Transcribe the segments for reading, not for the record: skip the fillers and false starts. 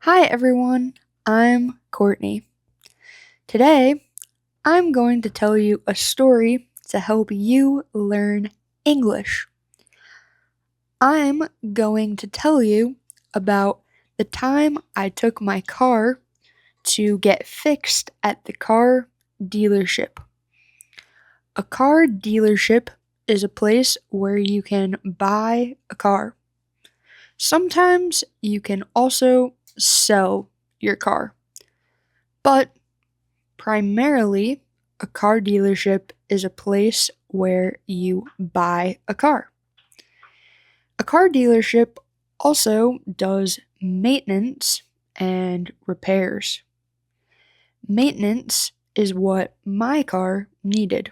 Hi everyone, I'm Courtney. Today, I'm going to tell you a story to help you learn English. I'm going to tell you about the time I took my car to get fixed at the car dealership. A car dealership is a place where you can buy a car. Sometimes you can also sell your car. But primarily, a car dealership is a place where you buy a car. A car dealership also does maintenance and repairs. Maintenance is what my car needed.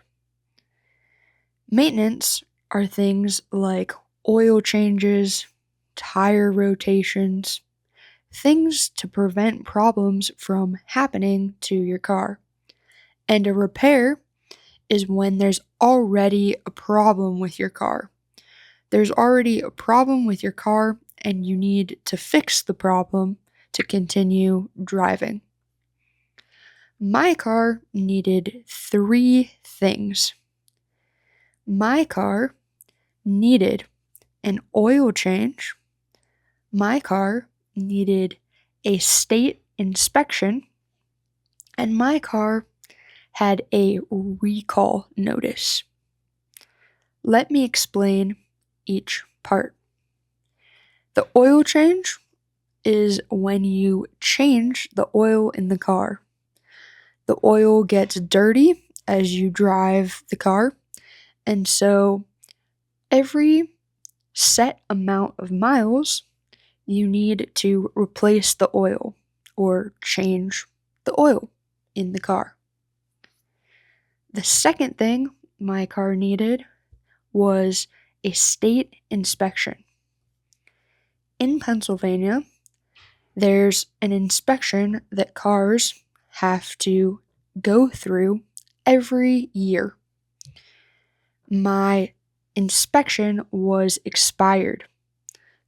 Maintenance are things like oil changes, tire rotations, things to prevent problems from happening to your car. And a repair is when there's already a problem with your car. There's already a problem with your car, and you need to fix the problem to continue driving. My car needed three things. My car needed an oil change. My car needed a state inspection. And my car had a recall notice. Let me explain each part. The oil change is when you change the oil in the car. The oil gets dirty as you drive the car, and so every set amount of miles, you need to replace the oil or change the oil in the car. The second thing my car needed was a state inspection. In Pennsylvania, there's an inspection that cars have to go through every year. My inspection was expired,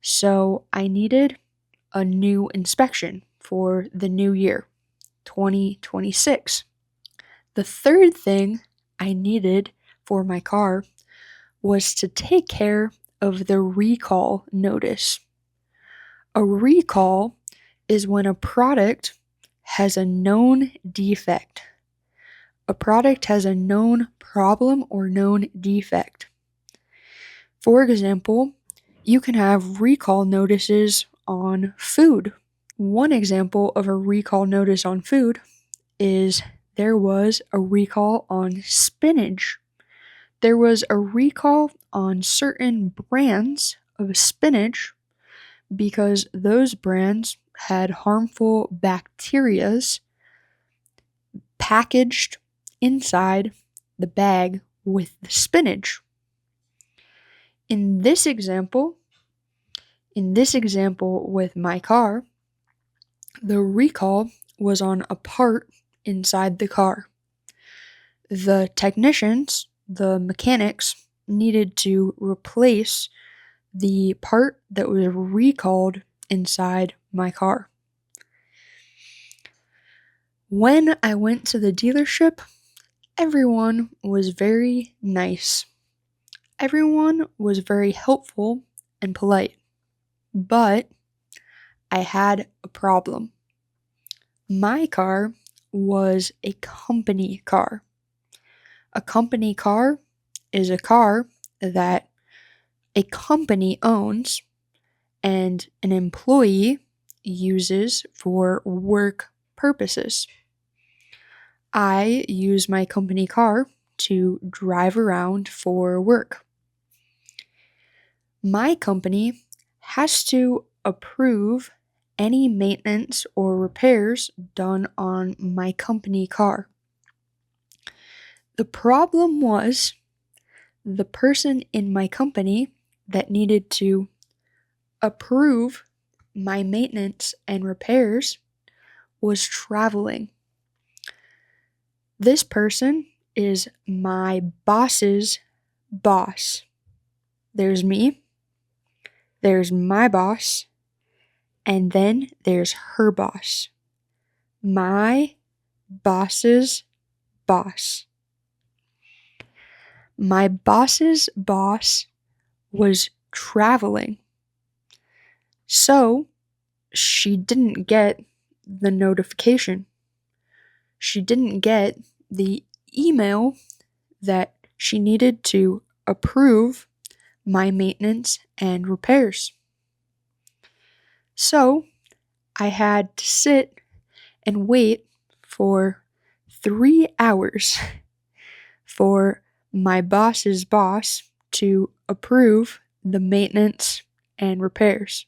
so I needed a new inspection for the new year, 2026. The third thing I needed for my car was to take care of the recall notice. A recall is when a product has a known defect. A product has a known problem or known defect. For example, you can have recall notices on food. One example of a recall notice on food is there was a recall on spinach. There was a recall on certain brands of spinach because those brands had harmful bacterias packaged inside the bag with the spinach. In this example with my car, the recall was on a part inside the car. The technicians, the mechanics, needed to replace the part that was recalled inside my car. When I went to the dealership, everyone was very nice. Everyone was very helpful and polite. But I had a problem. My car was a company car. A company car is a car that a company owns and an employee uses for work purposes. I use my company car to drive around for work. My company has to approve any maintenance or repairs done on my company car. The problem was the person in my company that needed to approve my maintenance and repairs was traveling. This person is my boss's boss. There's me, there's my boss, And then there's her boss. My boss's boss. My boss's boss was traveling. So she didn't get the notification. She didn't get the email that she needed to approve my maintenance and repairs. So I had to sit and wait for 3 hours for my boss's boss to approve the maintenance and repairs.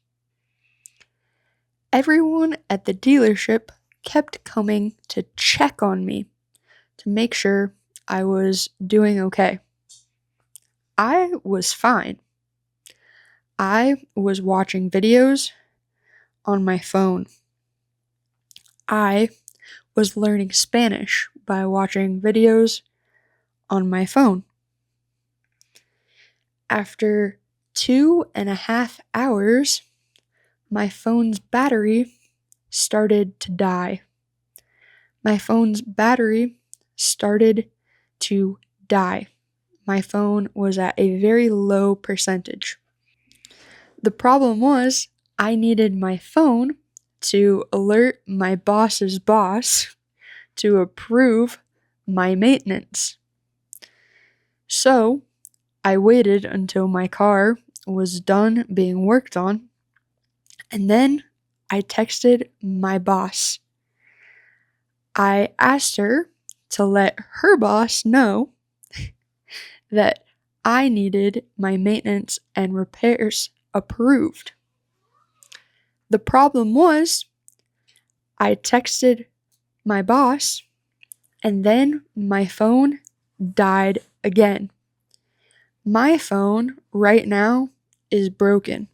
Everyone at the dealership kept coming to check on me to make sure I was doing okay. I was fine. I was watching videos on my phone. I was learning Spanish by watching videos on my phone. After 2.5 hours, my phone's battery started to die. My phone's battery started to die. My phone was at a very low percentage. The problem was, I needed my phone to alert my boss's boss to approve my maintenance. So, I waited until my car was done being worked on, and then I texted my boss. I asked her to let her boss know that I needed my maintenance and repairs approved. The problem was, I texted my boss, and then my phone died again. My phone right now is broken.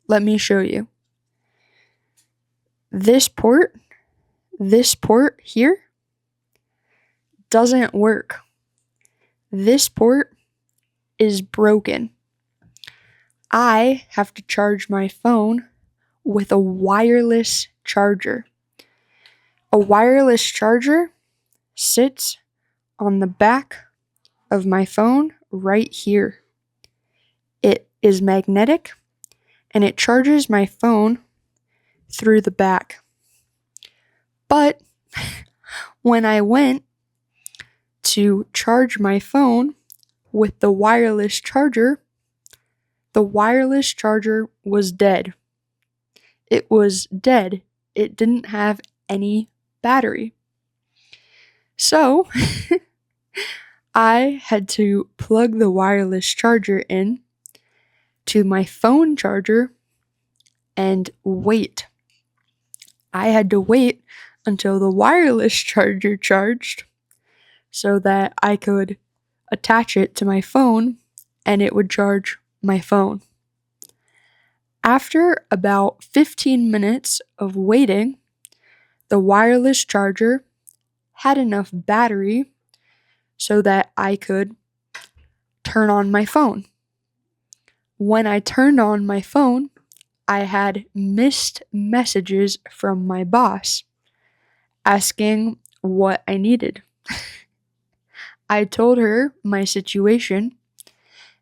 Let me show you. This port here doesn't work. This port is broken. I have to charge my phone with a wireless charger. A wireless charger sits on the back of my phone right here. It is magnetic and it charges my phone through the back. But when I went to charge my phone with the wireless charger was dead. It was dead. It didn't have any battery. So I had to plug the wireless charger in to my phone charger and wait. I had to wait until the wireless charger charged so that I could attach it to my phone and it would charge my phone. After about 15 minutes of waiting, the wireless charger had enough battery so that I could turn on my phone. When I turned on my phone, I had missed messages from my boss asking what I needed. I told her my situation,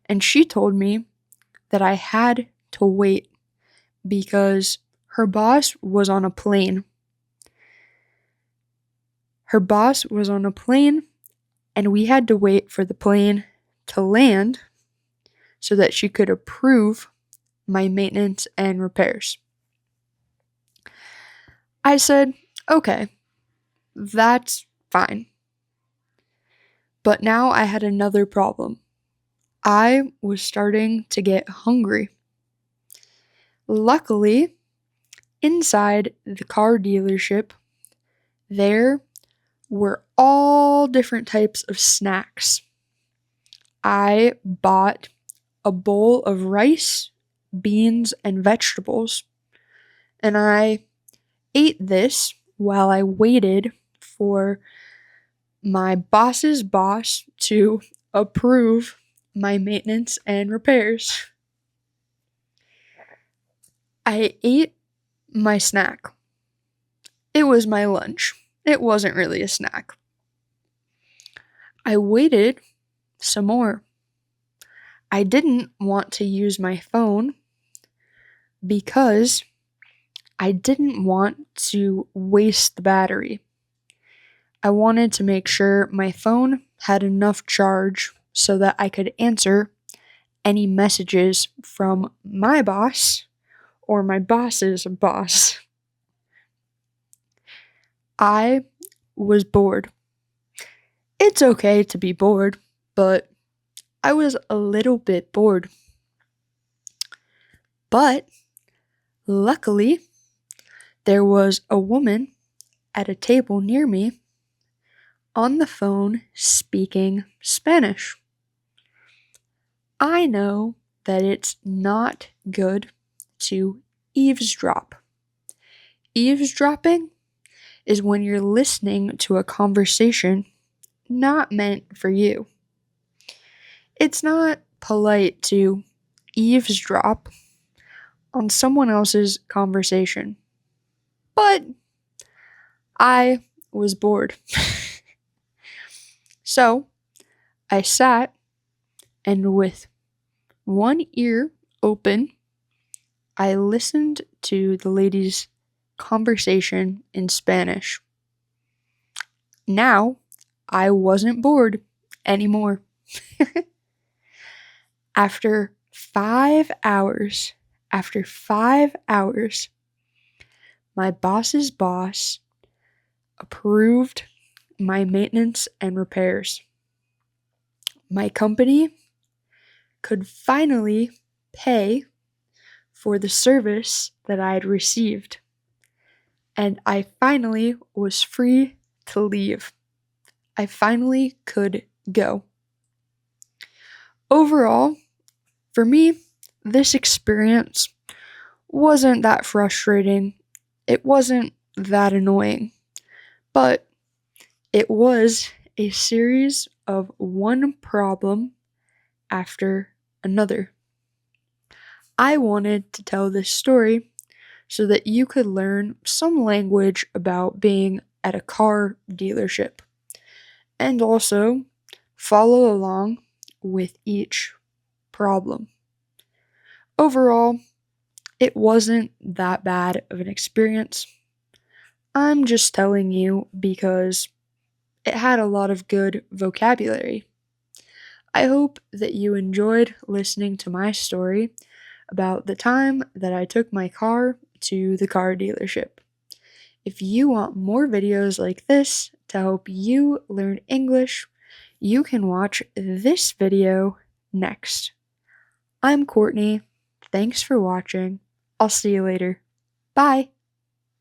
and she told me that I had to wait because her boss was on a plane. Her boss was on a plane, and we had to wait for the plane to land so that she could approve my maintenance and repairs. I said, okay, that's fine. But now I had another problem. I was starting to get hungry. Luckily, inside the car dealership, there were all different types of snacks. I bought a bowl of rice, beans, and vegetables, and I ate this while I waited for my boss's boss to approve my maintenance and repairs. I ate My snack. It was my lunch. It wasn't really a snack. I waited some more. I didn't want to use my phone because I didn't want to waste the battery. I wanted to make sure my phone had enough charge so that I could answer any messages from my boss or my boss's boss. I was bored. It's okay to be bored, but I was a little bit bored. But luckily, there was a woman at a table near me on the phone speaking Spanish. I know that it's not good to eavesdrop. Eavesdropping is when you're listening to a conversation not meant for you. It's not polite to eavesdrop on someone else's conversation. But I was bored. So I sat and with one ear open, I listened to the lady's conversation in Spanish. Now, I wasn't bored anymore. After 5 hours, my boss's boss approved my maintenance and repairs. My company could finally pay for the service that I had received, and I finally was free to leave. I finally could go. Overall, for me, this experience wasn't that frustrating. It wasn't that annoying, but it was a series of one problem after another. I wanted to tell this story so that you could learn some language about being at a car dealership and also follow along with each problem. Overall, it wasn't that bad of an experience. I'm just telling you because it had a lot of good vocabulary. I hope that you enjoyed listening to my story about the time that I took my car to the car dealership. If you want more videos like this to help you learn English, you can watch this video next. I'm Courtney. Thanks for watching. I'll see you later. Bye.